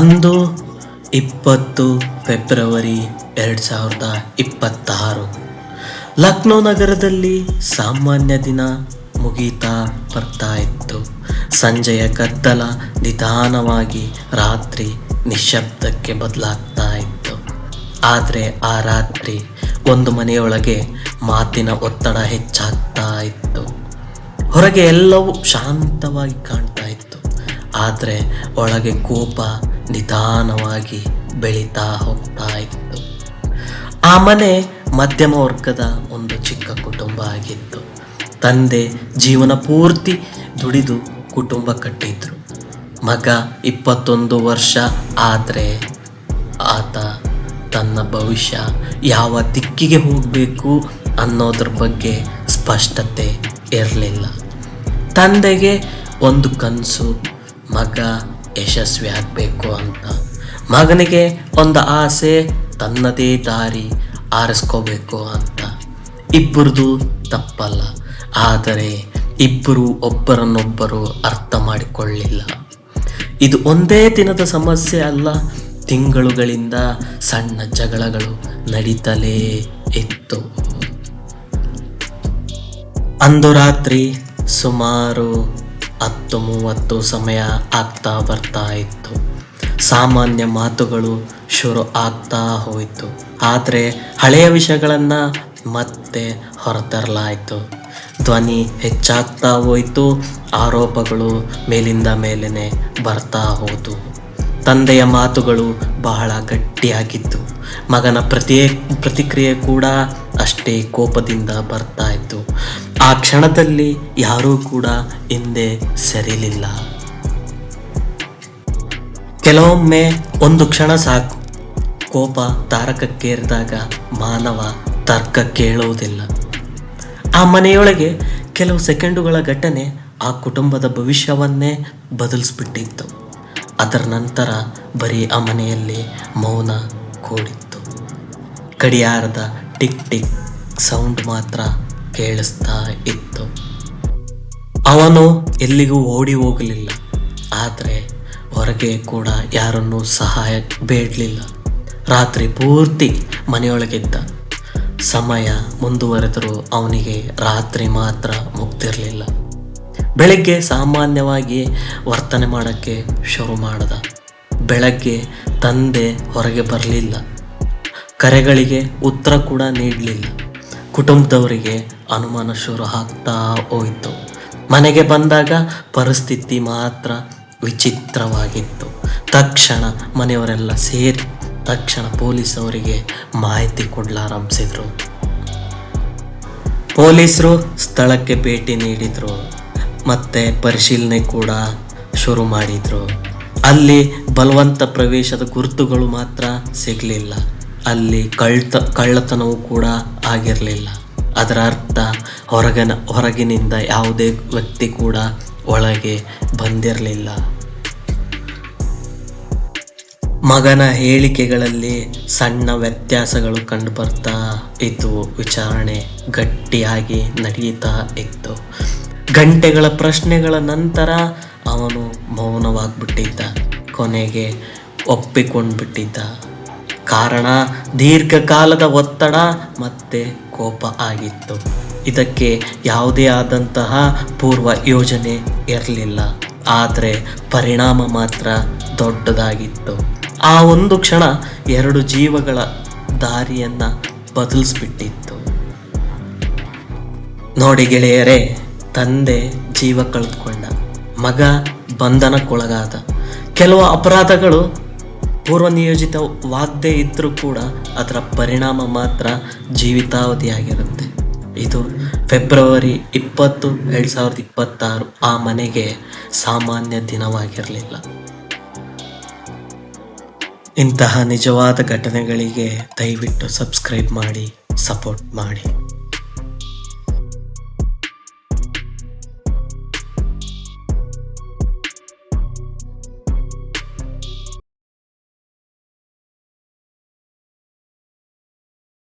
ಅಂದು 20 ಫೆಬ್ರವರಿ 2026 ಲಕ್ನೋ ನಗರದಲ್ಲಿ ಸಾಮಾನ್ಯ ದಿನ ಮುಗೀತಾ ಬರ್ತಾ ಇತ್ತು. ಸಂಜೆಯ ಗದ್ದಲ ನಿಧಾನವಾಗಿ ರಾತ್ರಿ ನಿಶ್ಶಬ್ದಕ್ಕೆ ಬದಲಾಗ್ತಾ ಇತ್ತು. ಆದರೆ ಆ ರಾತ್ರಿ ಒಂದು ಮನೆಯೊಳಗೆ ಮಾತಿನ ಒತ್ತಡ ಹೆಚ್ಚಾಗ್ತಾ ಇತ್ತು. ಹೊರಗೆ ಎಲ್ಲವೂ ಶಾಂತವಾಗಿ ಕಾಣ್ತಾ ಇತ್ತು, ಆದರೆ ಒಳಗೆ ಕೋಪ ನಿಧಾನವಾಗಿ ಬೆಳೀತಾ ಹೋಗ್ತಾ ಇತ್ತು. ಆ ಮನೆ ಮಧ್ಯಮ ವರ್ಗದ ಒಂದು ಚಿಕ್ಕ ಕುಟುಂಬ ಆಗಿತ್ತು. ತಂದೆ ಜೀವನ ಪೂರ್ತಿ ದುಡಿದು ಕುಟುಂಬ ಕಟ್ಟಿದ್ರು. ಮಗ 21 ವರ್ಷ, ಆದರೆ ಆತ ತನ್ನ ಭವಿಷ್ಯ ಯಾವ ದಿಕ್ಕಿಗೆ ಹೋಗಬೇಕು ಅನ್ನೋದ್ರ ಬಗ್ಗೆ ಸ್ಪಷ್ಟತೆ ಇರಲಿಲ್ಲ. ತಂದೆಗೆ ಒಂದು ಕನಸು, ಮಗ ಯಶಸ್ವಿ ಆಗಬೇಕು ಅಂತ. ಮಗನಿಗೆ ಒಂದು ಆಸೆ, ತನ್ನದೇ ದಾರಿ ಆರಿಸ್ಕೋಬೇಕು ಅಂತ. ಇಬ್ಬರದು ತಪ್ಪಲ್ಲ, ಆದರೆ ಇಬ್ಬರು ಒಬ್ಬರನ್ನೊಬ್ಬರು ಅರ್ಥ ಮಾಡಿಕೊಳ್ಳಿಲ್ಲ. ಇದು ಒಂದೇ ದಿನದ ಸಮಸ್ಯೆ ಅಲ್ಲ, ತಿಂಗಳುಗಳಿಂದ ಸಣ್ಣ ಜಗಳಗಳು ನಡೀತಲೇ ಇತ್ತು. ಅಂದು ರಾತ್ರಿ ಸುಮಾರು 10:30 ಸಮಯ ಆಗ್ತಾ ಬರ್ತಾ ಇತ್ತು. ಸಾಮಾನ್ಯ ಮಾತುಗಳು ಶುರು ಆಗ್ತಾ ಹೋಯಿತು, ಆದರೆ ಹಳೆಯ ವಿಷಯಗಳನ್ನು ಮತ್ತೆ ಹೊರತರಲಾಯಿತು. ಧ್ವನಿ ಹೆಚ್ಚಾಗ್ತಾ ಹೋಯಿತು, ಆರೋಪಗಳು ಮೇಲಿಂದ ಮೇಲೇನೆ ಬರ್ತಾ ಹೋದವು. ತಂದೆಯ ಮಾತುಗಳು ಬಹಳ ಗಟ್ಟಿಯಾಗಿತ್ತು. ಮಗನ ಪ್ರತಿಕ್ರಿಯೆ ಕೂಡ ಅಷ್ಟೇ ಕೋಪದಿಂದ ಬರ್ತಾ ಇತ್ತು. ಆ ಕ್ಷಣದಲ್ಲಿ ಯಾರೂ ಕೂಡ ಹಿಂದೆ ಸರಿಲಿಲ್ಲ. ಕೆಲವೊಮ್ಮೆ ಒಂದು ಕ್ಷಣ ಸಾಕು. ಕೋಪ ತಾರಕಕ್ಕೇರಿದಾಗ ಮಾನವ ತರ್ಕ ಕೇಳುವುದಿಲ್ಲ. ಆ ಮನೆಯೊಳಗೆ ಕೆಲವು ಸೆಕೆಂಡುಗಳ ಘಟನೆ ಆ ಕುಟುಂಬದ ಭವಿಷ್ಯವನ್ನೇ ಬದಲಿಸ್ಬಿಟ್ಟಿತ್ತು. ಅದರ ನಂತರ ಬರೀ ಆ ಮನೆಯಲ್ಲಿ ಮೌನ ಕೂಡಿತ್ತು. ಗಡಿಯಾರದ ಟಿಕ್ ಟಿಕ್ ಸೌಂಡ್ ಮಾತ್ರ ಕೇಳಿಸ್ತಾ ಇತ್ತು. ಅವನು ಎಲ್ಲಿಗೂ ಓಡಿ ಹೋಗಲಿಲ್ಲ, ಆದರೆ ಹೊರಗೆ ಕೂಡ ಯಾರನ್ನೂ ಸಹಾಯ ಬೇಡಲಿಲ್ಲ. ರಾತ್ರಿ ಪೂರ್ತಿ ಮನೆಯೊಳಗಿದ್ದ. ಸಮಯ ಮುಂದುವರೆದರೂ ಅವನಿಗೆ ರಾತ್ರಿ ಮಾತ್ರ ಮುಗ್ದಿರಲಿಲ್ಲ. ಬೆಳಗ್ಗೆ ಸಾಮಾನ್ಯವಾಗಿ ವರ್ತನೆ ಮಾಡೋಕ್ಕೆ ಶುರು ಮಾಡ್ದ. ಬೆಳಗ್ಗೆ ತಂದೆ ಹೊರಗೆ ಬರಲಿಲ್ಲ, ಕರೆಗಳಿಗೆ ಉತ್ತರ ಕೂಡ ನೀಡಲಿಲ್ಲ. ಕುಟುಂಬದವರಿಗೆ ಅನುಮಾನ ಶುರು ಆಗ್ತಾ ಹೋಯಿತು. ಮನೆಗೆ ಬಂದಾಗ ಪರಿಸ್ಥಿತಿ ಮಾತ್ರ ವಿಚಿತ್ರವಾಗಿತ್ತು. ತಕ್ಷಣ ಮನೆಯವರೆಲ್ಲ ಸೇರಿ ಪೊಲೀಸವರಿಗೆ ಮಾಹಿತಿ ಕೊಡಲಾರಂಭಿಸಿದ್ರು. ಪೊಲೀಸರು ಸ್ಥಳಕ್ಕೆ ಭೇಟಿ ನೀಡಿದ್ರು, ಮತ್ತೆ ಪರಿಶೀಲನೆ ಕೂಡ ಶುರು ಮಾಡಿದ್ರು. ಅಲ್ಲಿ ಬಲವಂತ ಪ್ರವೇಶದ ಗುರುತುಗಳು ಮಾತ್ರ ಸಿಗಲಿಲ್ಲ. ಅಲ್ಲಿ ಕಳ್ಳತನವೂ ಕೂಡ ಆಗಿರಲಿಲ್ಲ. ಅದರ ಅರ್ಥ ಹೊರಗಿನಿಂದ ಯಾವುದೇ ವ್ಯಕ್ತಿ ಕೂಡ ಒಳಗೆ ಬಂದಿರಲಿಲ್ಲ. ಮಗನ ಹೇಳಿಕೆಗಳಲ್ಲಿ ಸಣ್ಣ ವ್ಯತ್ಯಾಸಗಳು ಕಂಡು ಬರ್ತಾ ಇತ್ತು. ವಿಚಾರಣೆ ಗಟ್ಟಿಯಾಗಿ ನಡೆಯುತ್ತಾ ಇತ್ತು. ಗಂಟೆಗಳ ಪ್ರಶ್ನೆಗಳ ನಂತರ ಅವನು ಮೌನವಾಗಿಬಿಟ್ಟಿದ್ದ. ಕೊನೆಗೆ ಒಪ್ಪಿಕೊಂಡ್ಬಿಟ್ಟಿದ್ದ. ಕಾರಣ ದೀರ್ಘಕಾಲದ ಒತ್ತಡ ಮತ್ತು ಕೋಪ ಆಗಿತ್ತು. ಇದಕ್ಕೆ ಯಾವುದೇ ಆದಂತಹ ಪೂರ್ವ ಯೋಜನೆ ಇರಲಿಲ್ಲ, ಆದರೆ ಪರಿಣಾಮ ಮಾತ್ರ ದೊಡ್ಡದಾಗಿತ್ತು. ಆ ಒಂದು ಕ್ಷಣ 2 ಜೀವಗಳ ದಾರಿಯನ್ನು ಬದಲಿಸ್ಬಿಟ್ಟಿತ್ತು. ನೋಡಿ ಗೆಳೆಯರೇ, ತಂದೆ ಜೀವ ಕಳೆದುಕೊಂಡ, ಮಗ ಬಂಧನಕ್ಕೊಳಗಾದ. ಕೆಲವು ಅಪರಾಧಗಳು ಪೂರ್ವನಿಯೋಜಿತವಾಗದೇ ಇದ್ದರೂ ಕೂಡ ಅದರ ಪರಿಣಾಮ ಮಾತ್ರ ಜೀವಿತಾವಧಿಯಾಗಿರುತ್ತೆ. ಇದು ಫೆಬ್ರವರಿ 20, 2026 ಆ ಮನೆಗೆ ಸಾಮಾನ್ಯ ದಿನವಾಗಿರಲಿಲ್ಲ. ಇಂತಹ ನಿಜವಾದ ಘಟನೆಗಳಿಗೆ ದಯವಿಟ್ಟು ಸಬ್ಸ್ಕ್ರೈಬ್ ಮಾಡಿ, ಸಪೋರ್ಟ್ ಮಾಡಿ.